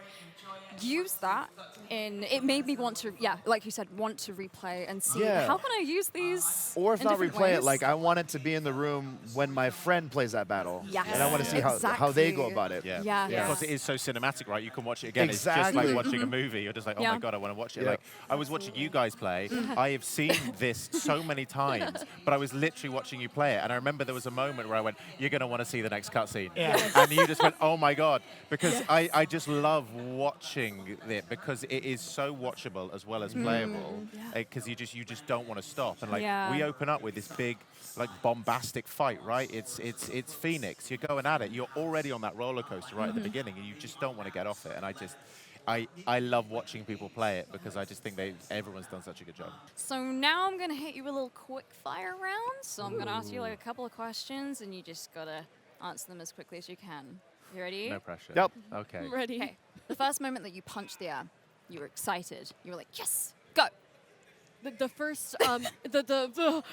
Speaker 2: use that it made me want to, like you said, want to replay and see
Speaker 5: Yeah.
Speaker 2: how can I use these
Speaker 5: Or if
Speaker 2: in
Speaker 5: not
Speaker 2: different
Speaker 5: replay it,
Speaker 2: ways?
Speaker 5: like I wanted to be in the room when my friend plays that battle.
Speaker 2: Yes.
Speaker 5: And I want to see how they go about it.
Speaker 4: Yeah.
Speaker 2: Yeah.
Speaker 4: Of course, it is so cinematic, right? You can watch it again. It's just
Speaker 5: Exactly.
Speaker 4: like watching a movie. You're just like, oh
Speaker 2: Yeah.
Speaker 4: my God, I want to watch it.
Speaker 5: Yeah.
Speaker 4: Like, I was watching you guys play. I have seen this so many times, but I was literally watching you play it. And I remember there was a moment where I went, you're going to want to see the next cutscene.
Speaker 3: Yeah.
Speaker 4: And you just went, oh my God. Because I just love watching it because it is so watchable as well as playable. Because you just don't want to stop. And like,
Speaker 2: Yeah.
Speaker 4: we open up with this big, like bombastic fight, right? It's Phoenix. You're going at it. You're already on that roller coaster right at the beginning, and you just don't want to get off it. And I love watching people play it because I just think everyone's done such a good job.
Speaker 2: So now I'm going to hit you with a little quick fire round. So I'm going to ask you like a couple of questions, and you just got to answer them as quickly as you can. You ready?
Speaker 4: No pressure.
Speaker 5: Yep.
Speaker 4: Okay.
Speaker 1: I'm ready.
Speaker 2: Okay. The first moment that you punched the air, you were excited. You were like, yes, go.
Speaker 1: the first oh,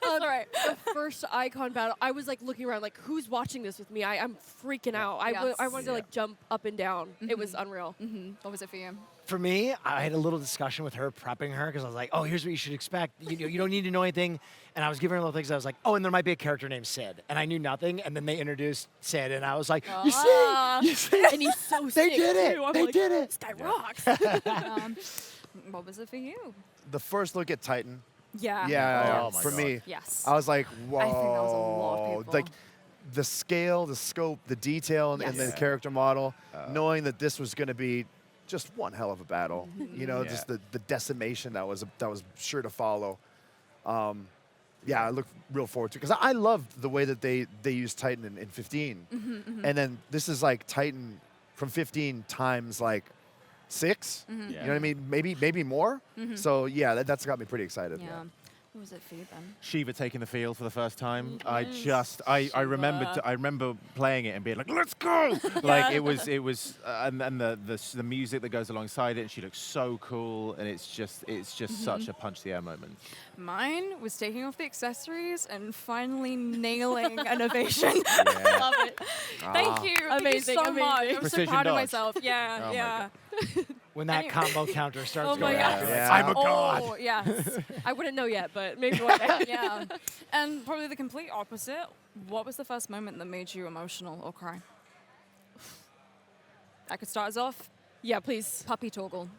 Speaker 2: all right.
Speaker 1: the first icon battle, I was like looking around like, who's watching this with me? I'm freaking out. I
Speaker 2: Yes.
Speaker 1: wanted to like jump up and down. It was unreal.
Speaker 2: What was it for you?
Speaker 3: For me, I had a little discussion with her, prepping her, because I was like, oh, here's what you should expect. You don't need to know anything. And I was giving her little things. I was like, oh, and there might be a character named Sid. And I knew nothing. And then they introduced Sid. And I was like, you see?
Speaker 1: And he's so
Speaker 3: They
Speaker 1: sick
Speaker 3: did it.
Speaker 1: too. I'm
Speaker 3: They
Speaker 1: like,
Speaker 3: did it.
Speaker 1: This guy rocks.
Speaker 2: What was it for you?
Speaker 5: The first look at Titan.
Speaker 2: Yeah.
Speaker 5: Yeah,
Speaker 4: Oh my
Speaker 5: for
Speaker 4: God.
Speaker 5: me,
Speaker 2: Yes.
Speaker 5: I was like, whoa.
Speaker 2: I think that was a lot of people.
Speaker 5: Like the scale, the scope, the detail, and the
Speaker 2: Yes.
Speaker 5: character model, knowing that this was going to be just one hell of a battle. You know,
Speaker 4: Yeah.
Speaker 5: just the decimation that was sure to follow. Yeah, I look real forward to it because I loved the way that they used Titan in 15, and then this is like Titan from 15 times like 6.
Speaker 4: Yeah.
Speaker 5: You know what I mean? Maybe more. So yeah, that's got me pretty excited.
Speaker 2: Yeah. What was it for you then?
Speaker 4: Shiva taking the field for the first time. I remember playing it and being like, let's go! Like it was and the music that goes alongside it, and she looks so cool, and it's just such a punch the air moment.
Speaker 2: Mine was taking off the accessories and finally nailing an ovation.
Speaker 4: Yeah.
Speaker 1: Love it.
Speaker 2: Thank you. Thank
Speaker 1: Amazing,
Speaker 2: you so
Speaker 1: amazing.
Speaker 2: much. I'm so
Speaker 4: Precision
Speaker 2: proud of
Speaker 4: dodge.
Speaker 2: myself. Yeah,
Speaker 4: Oh my
Speaker 2: yeah.
Speaker 3: When that combo counter starts
Speaker 2: Oh my
Speaker 3: going
Speaker 2: God.
Speaker 3: off, you're like,
Speaker 5: Yeah.
Speaker 3: I'm a god.
Speaker 2: Oh, yes.
Speaker 1: I wouldn't know yet, but maybe one day.
Speaker 2: Yeah. And probably the complete opposite. What was the first moment that made you emotional or cry? I could start us off.
Speaker 1: Yeah, please.
Speaker 2: Puppy toggle.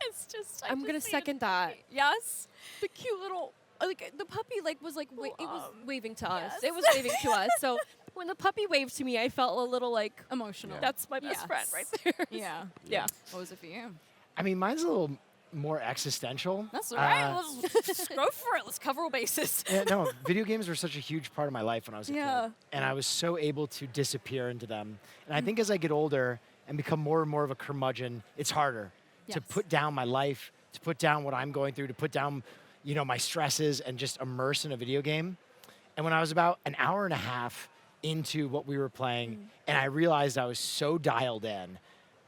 Speaker 2: It's just.
Speaker 1: I'm gonna second that.
Speaker 2: Yes.
Speaker 1: The cute little, like the puppy, like was like it was waving to us.
Speaker 2: yes.
Speaker 1: It was waving to us. So when the puppy waved to me, I felt a little like,
Speaker 2: Emotional.
Speaker 1: that's my best friend
Speaker 2: Yes.
Speaker 1: right there.
Speaker 2: Yeah.
Speaker 1: Yeah.
Speaker 2: What was it for you?
Speaker 3: I mean, mine's a little more existential.
Speaker 2: That's all right. Let's go for it. Let's cover all bases.
Speaker 3: Yeah, no, video games were such a huge part of my life when I was a
Speaker 2: Yeah.
Speaker 3: kid. And I was so able to disappear into them. And I think as I get older and become more and more of a curmudgeon, it's harder to
Speaker 2: Yes.
Speaker 3: put down my life, to put down what I'm going through, to put down, my stresses and just immerse in a video game. And when I was about an hour and a half into what we were playing and I realized I was so dialed in,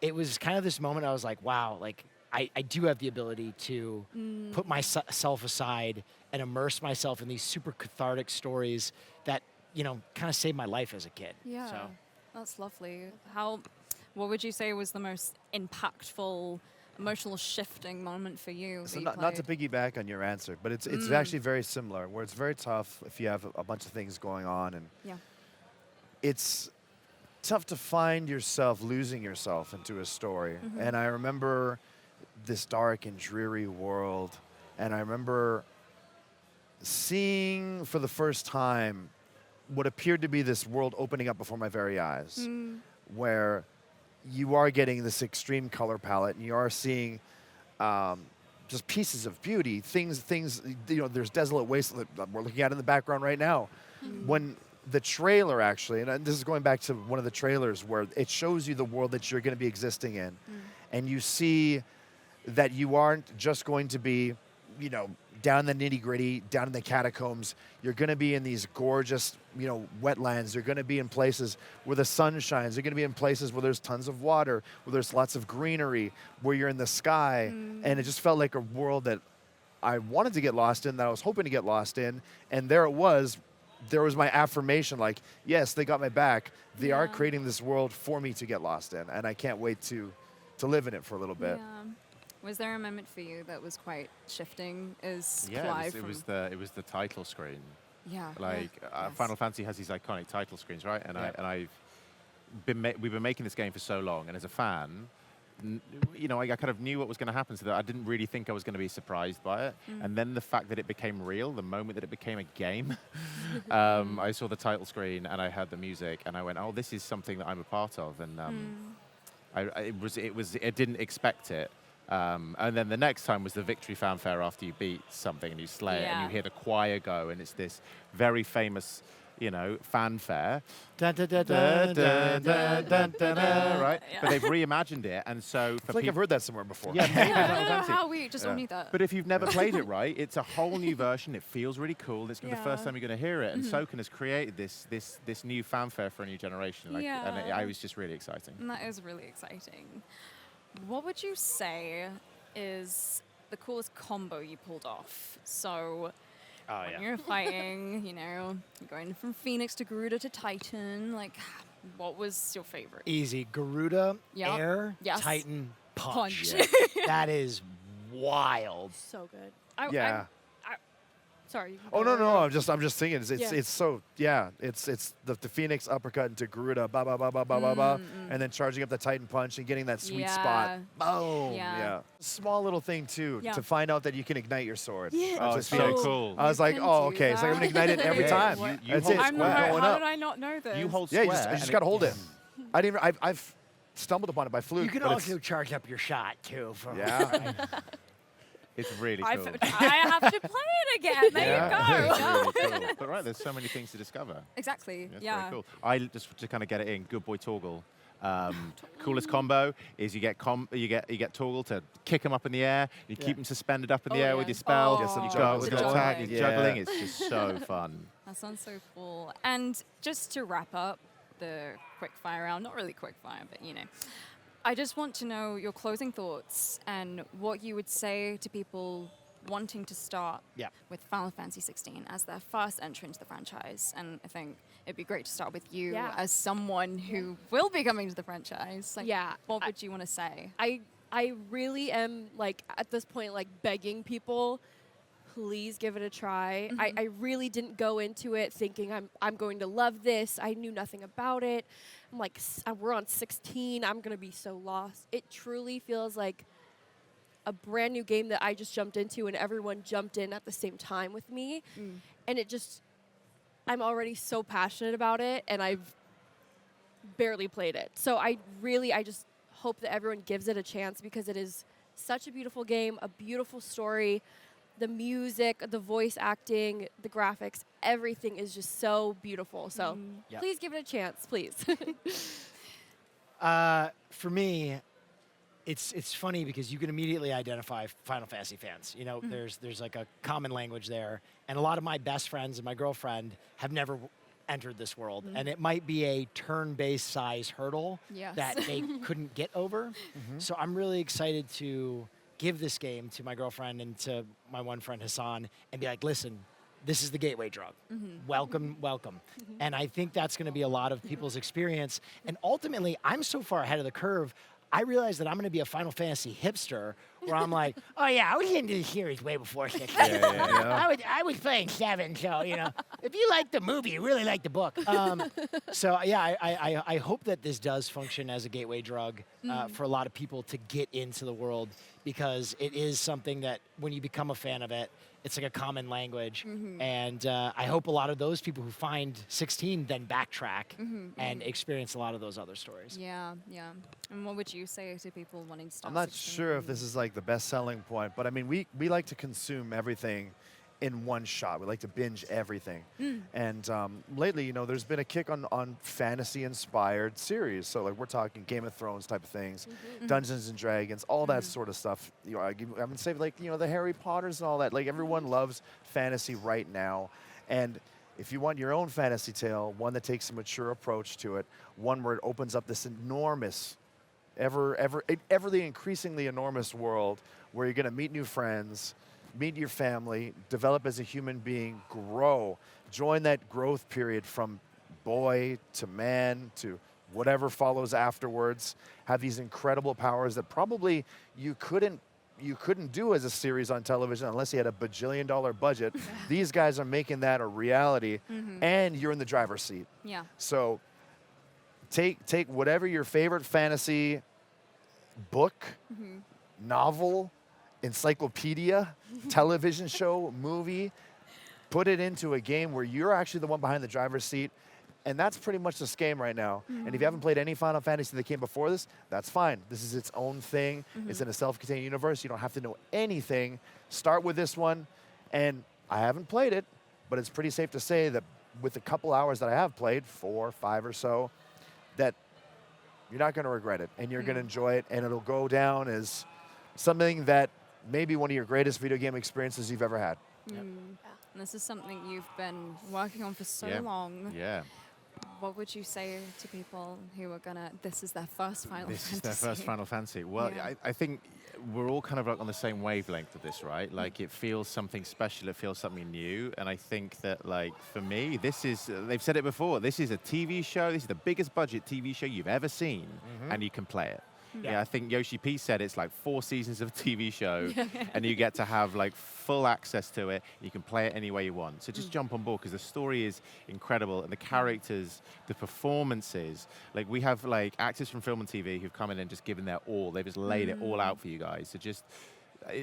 Speaker 3: it was kind of this moment I was like, wow, like I do have the ability to put myself aside and immerse myself in these super cathartic stories that, kind of saved my life as a kid.
Speaker 2: Yeah.
Speaker 3: So.
Speaker 2: That's lovely. What would you say was the most impactful, emotional shifting moment for you?
Speaker 5: So
Speaker 2: that you
Speaker 5: not to
Speaker 2: played?
Speaker 5: piggyback on your answer, but it's actually very similar, where it's very tough if you have a bunch of things going on, and
Speaker 2: Yeah.
Speaker 5: it's tough to find yourself losing yourself into a story. And I remember this dark and dreary world, and I remember seeing for the first time what appeared to be this world opening up before my very eyes, where you are getting this extreme color palette, and you are seeing just pieces of beauty, things. There's desolate wasteland that we're looking at in the background right now. When the trailer actually, and this is going back to one of the trailers where it shows you the world that you're going to be existing in, and you see that you aren't just going to be, down in the nitty gritty, down in the catacombs. You're going to be in these gorgeous, wetlands. You're going to be in places where the sun shines. You're going to be in places where there's tons of water, where there's lots of greenery, where you're in the sky. And it just felt like a world that I wanted to get lost in, that I was hoping to get lost in. And there it was. There was my affirmation, like, yes, they got my back. They are creating this world for me to get lost in. And I can't wait to live in it for a little bit.
Speaker 2: Yeah. Was there a moment for you that was quite shifting as
Speaker 4: Yeah,
Speaker 2: Clive
Speaker 4: it was
Speaker 2: from-
Speaker 4: the title screen.
Speaker 2: Yeah.
Speaker 4: Like
Speaker 2: Yes.
Speaker 4: Final Fantasy has these iconic title screens, right? And
Speaker 5: Yeah.
Speaker 4: we've been making this game for so long, and as a fan, I kind of knew what was going to happen, so that I didn't really think I was going to be surprised by it. And then the fact that it became real, the moment that it became a game, I saw the title screen and I heard the music, and I went, "Oh, this is something that I'm a part of." And I didn't expect it. And then the next time was the victory fanfare after you beat something and you slay it, and
Speaker 2: Yeah.
Speaker 4: you hear the choir go, and it's this very famous, fanfare.
Speaker 3: Dun, dun, dun, dun, dun, dun, dun, dun, dun.
Speaker 4: Right?
Speaker 2: Yeah.
Speaker 4: But they've reimagined it, and so
Speaker 5: I
Speaker 4: for
Speaker 5: feel like I've
Speaker 4: people,
Speaker 5: heard that somewhere before.
Speaker 4: yeah, maybe
Speaker 2: I
Speaker 4: Final
Speaker 2: don't know
Speaker 4: Fantasy.
Speaker 2: how we just all knew that.
Speaker 4: But if you've never played it, right, it's a whole new version. It feels really cool. It's gonna be the first
Speaker 2: Yeah.
Speaker 4: time you're going to hear it. And Soken has created this new fanfare for a new generation. And
Speaker 2: Yeah.
Speaker 4: I was just really exciting.
Speaker 2: And that is really exciting. What would you say is the coolest combo you pulled off. So
Speaker 3: Oh,
Speaker 2: when
Speaker 3: yeah.
Speaker 2: you're fighting, you know, you're going from Phoenix to Garuda to Titan, like, what was your favorite?
Speaker 3: Easy. Garuda,
Speaker 2: Yep.
Speaker 3: air,
Speaker 2: Yes.
Speaker 3: Titan, punch.
Speaker 2: Punch.
Speaker 3: That is wild.
Speaker 1: So good.
Speaker 5: Yeah.
Speaker 1: Sorry. you can
Speaker 5: Oh
Speaker 1: go
Speaker 5: no,
Speaker 1: on.
Speaker 5: I'm just thinking. It's
Speaker 1: Yeah.
Speaker 5: it's so yeah. It's the Phoenix uppercut into Garuda, ba ba ba ba ba ba ba, and then charging up the Titan punch and getting that sweet spot. Boom.
Speaker 2: Yeah.
Speaker 5: Yeah. Small little thing too
Speaker 2: Yeah.
Speaker 5: to find out that you can ignite your sword.
Speaker 1: Yeah.
Speaker 4: Oh,
Speaker 5: After
Speaker 4: it's so
Speaker 5: Phoenix.
Speaker 4: cool.
Speaker 5: I was like,
Speaker 2: can
Speaker 5: oh,
Speaker 2: do
Speaker 5: okay. So I'm gonna
Speaker 2: that.
Speaker 5: ignite it every
Speaker 4: Yeah.
Speaker 5: time.
Speaker 4: You
Speaker 5: That's
Speaker 4: hold
Speaker 5: it.
Speaker 2: I'm
Speaker 4: square.
Speaker 2: not,
Speaker 5: Going
Speaker 2: how
Speaker 5: up.
Speaker 2: did I not know this?
Speaker 4: You hold
Speaker 5: Yeah,
Speaker 4: square.
Speaker 5: you just
Speaker 4: and
Speaker 5: gotta hold it. I didn't. I've stumbled upon it by fluke.
Speaker 3: You can
Speaker 5: but it's-
Speaker 3: also charge up your shot, too. For
Speaker 5: Yeah.
Speaker 4: It's really
Speaker 2: I
Speaker 4: cool.
Speaker 2: have to play it again. There
Speaker 5: Yeah.
Speaker 2: you go.
Speaker 4: It's really cool. But right, there's so many things to discover.
Speaker 2: Exactly.
Speaker 4: That's
Speaker 2: Yeah.
Speaker 4: very cool. I just to kind of get it in. Good boy Torgal. Coolest combo is you get Torgal to kick him up in the air. You keep him suspended up in the
Speaker 1: Oh,
Speaker 4: air
Speaker 1: yeah.
Speaker 4: with your spell.
Speaker 2: Oh,
Speaker 5: Get some
Speaker 4: you
Speaker 5: juggling.
Speaker 4: go with
Speaker 2: Some
Speaker 4: your attack.
Speaker 2: juggling.
Speaker 4: You're juggling.
Speaker 5: Yeah.
Speaker 4: It's just so fun.
Speaker 2: That sounds so cool. And just to wrap up the quick fire round, not really quick fire, but you know, I just want to know your closing thoughts and what you would say to people wanting to start
Speaker 3: Yeah.
Speaker 2: with Final Fantasy 16 as their first entry into the franchise. And I think it'd be great to start with you
Speaker 1: Yeah.
Speaker 2: as someone who will be coming to the franchise. Like,
Speaker 1: Yeah,
Speaker 2: what would you want to say?
Speaker 1: I really am like at this point like begging people, please give it a try. I really didn't go into it thinking I'm going to love this. I knew nothing about it. I'm like we're on 16. I'm gonna be so lost. It truly feels like a brand new game that I just jumped into and everyone jumped in at the same time with me. And I'm already so passionate about it and I've barely played it. So I just hope that everyone gives it a chance because it is such a beautiful game, a beautiful story. The music, the voice acting, the graphics, everything is just so beautiful. So
Speaker 3: Yep.
Speaker 1: please give it a chance, please.
Speaker 3: For me, it's funny because you can immediately identify Final Fantasy fans. You know, there's like a common language there, and a lot of my best friends and my girlfriend have never entered this world, and it might be a turn-based size hurdle
Speaker 2: Yes.
Speaker 3: that they couldn't get over. So I'm really excited to give this game to my girlfriend and to my one friend Hassan and be like, listen, this is the gateway drug. Welcome, welcome. And I think that's going to be a lot of people's experience. And ultimately, I'm so far ahead of the curve, I realize that I'm going to be a Final Fantasy hipster where I'm like, oh yeah, I was into the series way before 16. I was playing 7, so, you know, if you like the movie, you really like the book. So yeah, I hope that this does function as a gateway drug for a lot of people to get into the world because it is something that when you become a fan of it, it's like a common language. And I hope a lot of those people who find 16 then backtrack and experience a lot of those other stories.
Speaker 2: Yeah, yeah. And what would you say to people wanting to start?
Speaker 5: I'm not
Speaker 2: 16?
Speaker 5: sure if this is like the best selling point, but I mean, we like to consume everything in one shot. We like to binge everything. And lately, you know, there's been a kick on fantasy-inspired series. So like we're talking Game of Thrones type of things, Dungeons and Dragons, all that sort of stuff. You know, I would say like, you know, the Harry Potters and all that. Like everyone loves fantasy right now. And if you want your own fantasy tale, one that takes a mature approach to it, one where it opens up this enormous everly increasingly enormous world where you're going to meet new friends, meet your family, develop as a human being, grow, join that growth period from boy to man to whatever follows afterwards, have these incredible powers that probably you couldn't do as a series on television unless you had a bajillion-dollar budget. These guys are making that a reality, and you're in the driver's seat.
Speaker 2: Yeah.
Speaker 5: So take whatever your favorite fantasy book, novel, encyclopedia, television show, movie, put it into a game where you're actually the one behind the driver's seat. And that's pretty much this game right now. And if you haven't played any Final Fantasy that came before this, that's fine. This is its own thing. It's in a self-contained universe. You don't have to know anything. Start with this one. And I haven't played it, but it's pretty safe to say that with the couple hours that I have played, 4, 5 or so, that you're not going to regret it. And you're going to enjoy it. And it'll go down as something that maybe one of your greatest video game experiences you've ever had.
Speaker 2: And this is something you've been working on for so
Speaker 4: Yeah.
Speaker 2: long.
Speaker 4: Yeah.
Speaker 2: what would you say to people who are gonna, this is their first Final Fantasy?
Speaker 4: This is their first Final Fantasy. Well,
Speaker 2: Yeah.
Speaker 4: I think we're all kind of like on the same wavelength of this, right? Like it feels something special, it feels something new. And I think that like for me, this is, they've said it before, this is a TV show, this is the biggest budget TV show you've ever seen, and you can play it. Yeah, I think Yoshi P said it's like 4 seasons of a TV show, and you get to have like full access to it. You can play it any way you want. So just jump on board because the story is incredible, and the characters, the performances. Like we have like actors from film and TV who've come in and just given their all. They've just laid it all out for you guys. So just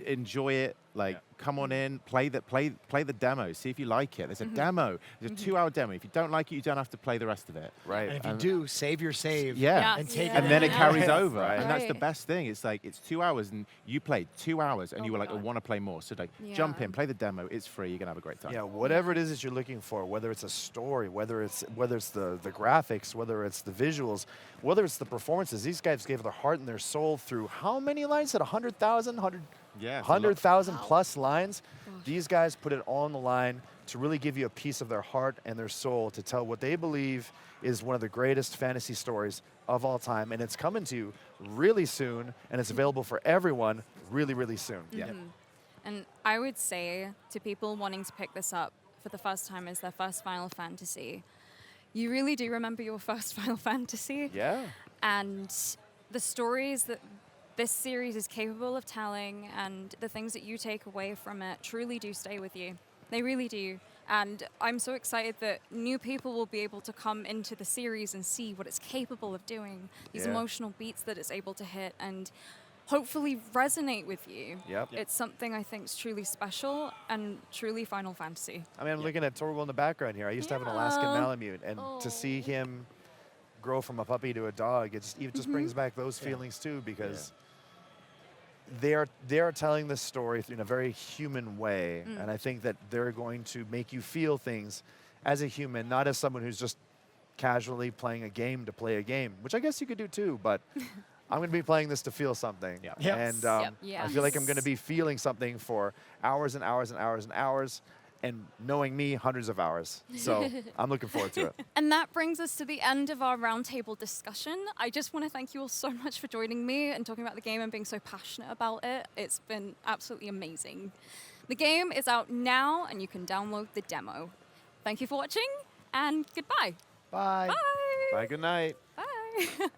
Speaker 4: enjoy it. Like come on in, play the demo, see if you like it. There's a demo. There's a 2-hour demo. If you don't like it, you don't have to play the rest of it.
Speaker 5: Right.
Speaker 3: And if you do, save your save.
Speaker 4: Yeah.
Speaker 3: And take
Speaker 4: And
Speaker 3: it
Speaker 4: then it
Speaker 3: in.
Speaker 4: carries over.
Speaker 5: Right.
Speaker 4: And that's the
Speaker 2: Right.
Speaker 4: best thing. It's like, it's 2 hours and you played 2 hours and
Speaker 2: Oh
Speaker 4: you were
Speaker 2: my
Speaker 4: like, I
Speaker 2: God.
Speaker 4: want to play more. So like, jump in, play the demo. It's free. You're going to have a great time.
Speaker 5: Yeah, whatever it is that you're looking for, whether it's a story, whether it's the graphics, whether it's the visuals, whether it's the performances, these guys gave their heart and their soul through how many lines? At 100,000?
Speaker 4: Yeah, it's a lot.
Speaker 5: 100,000 plus lines. These guys put it all on the line to really give you a piece of their heart and their soul to tell what they believe is one of the greatest fantasy stories of all time. And it's coming to you really soon, and it's available for everyone really, really soon.
Speaker 4: Yeah.
Speaker 2: And I would say to people wanting to pick this up for the first time as their first Final Fantasy, you really do remember your first Final Fantasy.
Speaker 5: Yeah.
Speaker 2: And the stories that this series is capable of telling and the things that you take away from it truly do stay with you. They really do. And I'm so excited that new people will be able to come into the series and see what it's capable of doing, these
Speaker 5: Yeah.
Speaker 2: emotional beats that it's able to hit and hopefully resonate with you.
Speaker 5: Yep.
Speaker 2: It's something I think is truly special and truly Final Fantasy.
Speaker 5: I mean, I'm looking at Torgal in the background here. I used to have an Alaskan
Speaker 2: Yeah.
Speaker 5: Malamute, and to see him grow from a puppy to a dog, it just brings back those feelings too, because they are telling this story in a very human way, and I think that they're going to make you feel things as a human, not as someone who's just casually playing a game to play a game, which I guess you could do too, but I'm going to be playing this to feel something.
Speaker 4: Yeah.
Speaker 3: Yes.
Speaker 5: And
Speaker 2: Yep.
Speaker 5: I feel like I'm going to
Speaker 2: Yes.
Speaker 5: be feeling something for hours and hours and hours and hours, and knowing me, hundreds of hours. So I'm looking forward to it.
Speaker 2: And that brings us to the end of our roundtable discussion. I just want to thank you all so much for joining me and talking about the game and being so passionate about it. It's been absolutely amazing. The game is out now and you can download the demo. Thank you for watching and goodbye.
Speaker 3: Bye.
Speaker 2: Bye.
Speaker 5: Bye, good night.
Speaker 2: Bye.